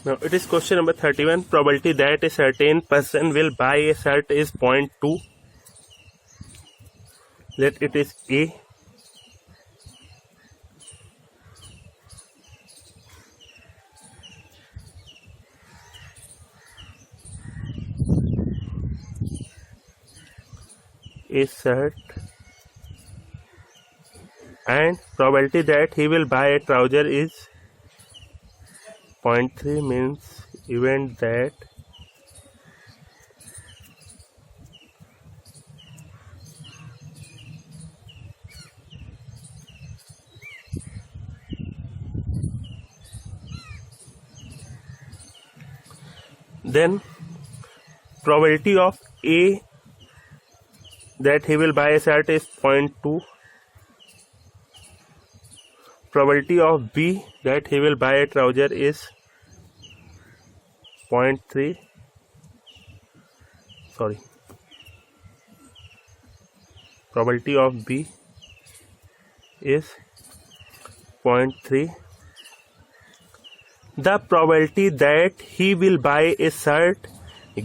Now it is question number 31. Probability that a certain person will buy a shirt is 0.2. Let it is A. A shirt, and probability that he will buy a trouser is 0.3, means event that then probability of A that he will buy a shirt is 0.2. Probability of B that he will buy a trouser is 0.3. Sorry. Probability of B is 0.3. The probability that he will buy a shirt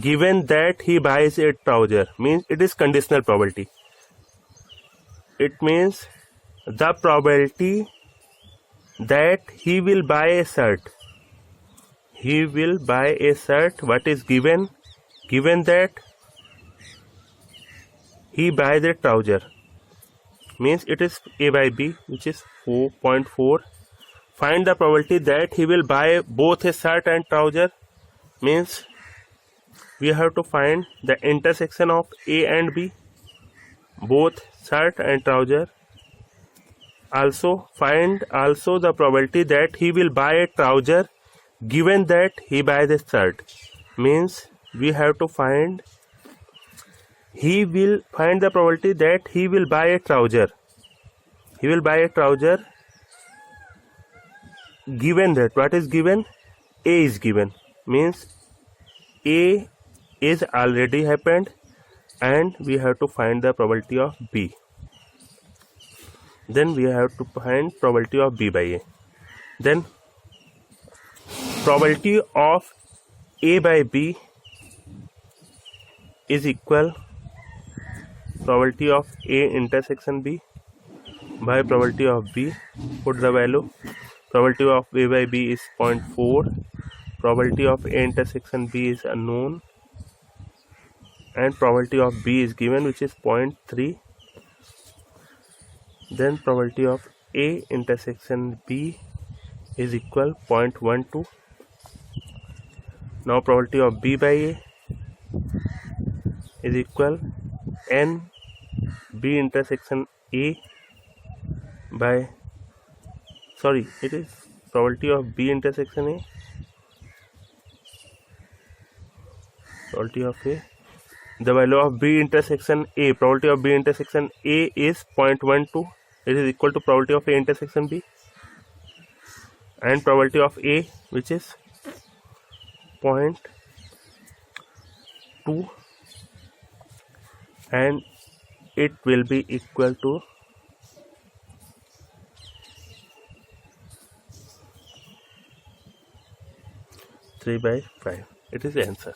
given that he buys a trouser, means it is conditional probability. It means the probability that he will buy a shirt. He will buy a shirt. What is given? Given that he buys a trouser, means it is A by B, which is 4.4. Find the probability that he will buy both a shirt and trouser, means we have to find the intersection of A and B, both shirt and trouser. Also find the probability that he will buy a trouser given that he buys a shirt, means we have to find the probability that he will buy a trouser. He will buy a trouser given that, what is given? A is given, means A is already happened, and we have to find the probability of B. Then we have to find probability of B by A. Then probability of A by B is equal probability of A intersection B by probability of B. Put the value. Probability of A by B is 0.4. Probability of A intersection B is unknown, and probability of B is given, which is 0.3. Then probability of A intersection B is equal 0.12. Now probability of B by A is equal N B intersection A by, sorry, it is probability of B intersection A, probability of A, the value of B intersection A, probability of B intersection A is 0.12. It is equal to probability of A intersection B, and probability of A, which is 0.2, and it will be equal to 3/5. It is the answer.